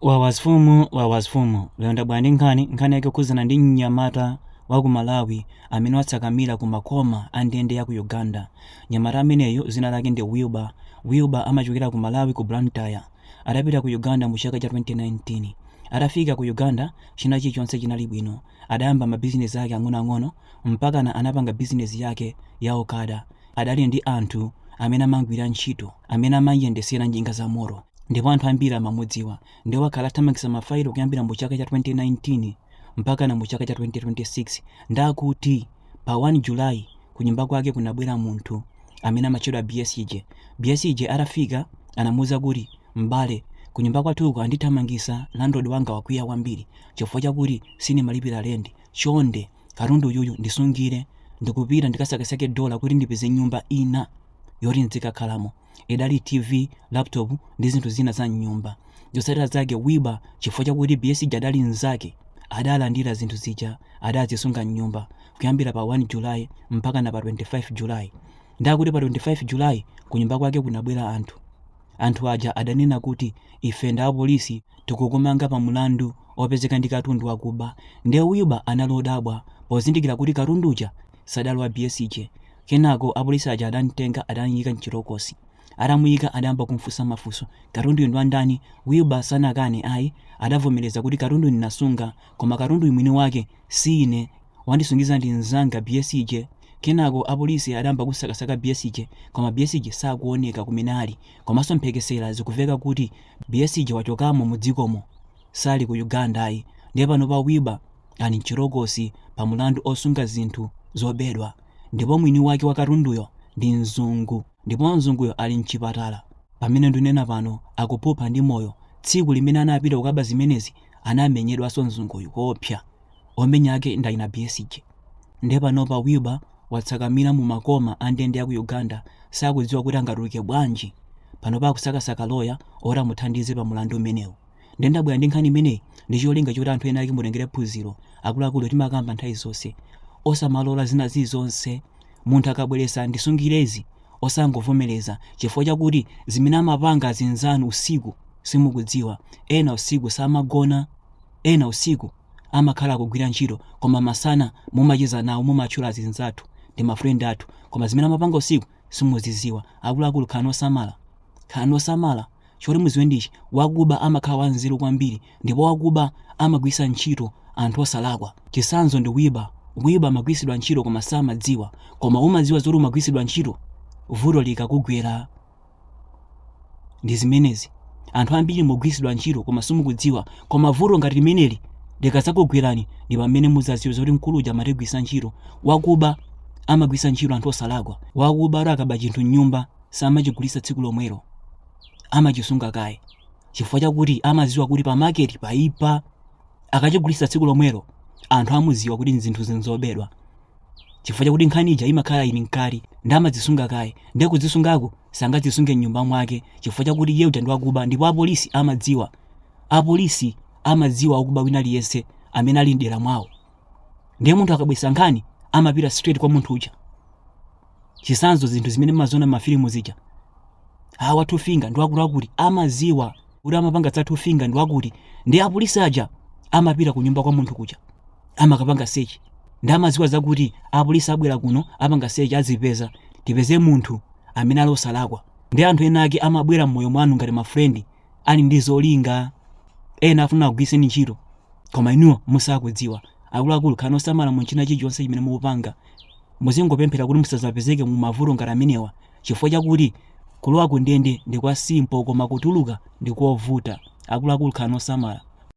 Wawazfumu lero ndabwera ndi nkhani yake kukhudzana ndi mnyamata wa ku Malawi amene watsakamira ku makoma a ndende ya ku Uganda. Mnyamata ameneyo dzina lake ndi Wilber amachokera ku Malawi ku Blantyre. Adapita ku Uganda mu chaka cha 2019. Atafika ku Uganda china chilichonse chinali bwino. Adayamba mabizinesi ake ang'onoang'ono mpaka anapanga bizinesi yake ya okada. Adali ndi anthu amene amagwira ntchito, amene amayendesera njinga za moto, ndipo anthu ambiri amamudziwa. Ndiwo akhala athamangitsa mafailo kuyambira mu chaka cha 2019 mpaka na mu chaka cha 2026. Ndakuti pa 1 Julayi ku nyumba kwake kunabwera munthu amene amatchedwa BSJ. Atafika anamuwuza kuti m'bale, ku nyumba kwathuko andithamangitsa landlord wanga wakwiya kwambiri chifukwa chakuti sinimalipira rent. Chonde katundu uyuyu ndisungire, ndikupita ndikasakasake dola kuti ndipeze nyumba ina yoti nzikakhalamo. Idali TV, laptop ndi zinthu zina za nyumba. Zotsatira zake Wilber chifukwa chakuti BSJ adali nzake, adalandira zinthu zija adazisunga nyumba kuyambira pa 1 Julayi mpaka na pa 25 Julayi. Ndakuti pa 25 Julayi ku nyumba kwake kunabwera anthu aja adanena kuti ife nda apolisi tikukumanga pa mulandu opezeka ndi katundu wakuba. Ndiye Wilber analodabwa pozindikira kuti katundu uja sadali wa BSJ. Kenako apolisi aja adantenga adanyika mchirokosi. Atamuyika adayamba kumfunsa mafunso, katundu ndi wandani? Wilber sanakane ayi, adavomereza kuti katundu ndinasunga, koma katundu mwini wake si ine, wandisungiza ndi nzanga BSJ. Kenako apolisi adayamba kusakasaka BSJ, koma BSJ sakuoneka kumene ali, komanso mphekesera zikuveka kuti BSJ wachokamo mu dzikomo, sali ku Uganda ayi. Ndiye pano pa Wilber ali mchirokosi pa mulandu osunga zinthu zobedwa, ndipo mwini wake wa katunduyo ndi mzungu, ndipo mzunguyo ali mchipatala. Pamene ndinena pano akuphupha ndi moyo. Tsiku limene anapita kukaba zimenezi anamenyedwanso mzunguyu koopsa, omenya ake ndayina BSJ. Ndiye pano pa Wilber watsakamira mu makoma a ndende ya ku Uganda, sakudziwa kuti angatuluke bwanji. Pano pa kusakasaka loya ora muthandize pa mulandu umenewu. Ndiye ndabwera ndi nkhani imeneyi ndi cholinga choti anthu ena ake mutengere phunziro. Akuluakulu timakamba nthawi zonse osamalola zina zilizonse. Munthu akabweresa ndisungirezi osangovomereza, chifukwa chakuti zimene amapanga azinzanu usiku simukudziwa. Ena usiku samagona, ena usiku amakhala kugwira ntchito, koma masana mumacheza nawo, mumatchula azinzathu ndi mafrendi athu, koma zimene amapanga usiku simuziziwa. Akuluakulu khalani osamala choti muziwe ndichi, wakuba amakhala wanzeru kwambiri, ndipo wakuba amagwisa ntchito anthu osalakwa. Chisanzo ndi Wilber amagwisidwa ntchito koma samadziwa, koma umadziwa zoti umagwisidwa ntchito vuto likakugwera. Ndi zimenezi anthu ambiri mugwisidwa ntchito koma simukudziwa, koma vuto ngati limeneli likadzakugwerani ndi pamene muzadziwa zoti mkuluja amatigwisa ntchito. Wakuba amagwisa ntchito anthu osalakwa. Wakuba akaba chinthu mnyumba samachigulisa tsiku lomwelo, amachisunga kaye, chifukwa chakuti amadziwa kuti pa market paipa. Akachigulisa tsiku lomwelo anthu amudziwa kuti nzinthu zinzobedwa, chifukwa chakuti nkhani ija imakhala ili nkali ndi amadzisunga kaye. Ndiye kudzisungako sangadzisunge mnyumba mwake, chifukwa chakuti iye uja ndi wakuba, ndipo apolisi amadziwa wakuba wina aliyense amene ali mdera mwawo. Ndiye munthu akabwesa nkhani amapita straight kwa munthu uja. Chisanzo zinthu zimene mazona mafilimu zija, awa Two Finger ndi wakuluakulu amadziwa kuti amapanga za Two Finger ndi wakuti. Ndiye apolisi aja amapita ku nyumba kwa munthu kuja amakapanga search, ndi amadziwa zakuti apolisi abwera kuno apanga search azipeza tipeze munthu amene ali osalakwa. Ndi anthu ena ake amabwera mmoyo mwanu ngati mafrendi ali ndi zolinga, ena afuna kugwiseni ntchito koma inuwo musakudziwa. Akuluakulu khalani osamala mu china chilichonse chimene mukupanga. Muzingopemphera kuti musazapezeke mu mavuto ngati amenewa, chifukwa chakuti kulowa ku ndende ndi kwa simple koma kutuluka ndi kovuta. Akuluakulu khalani osamala.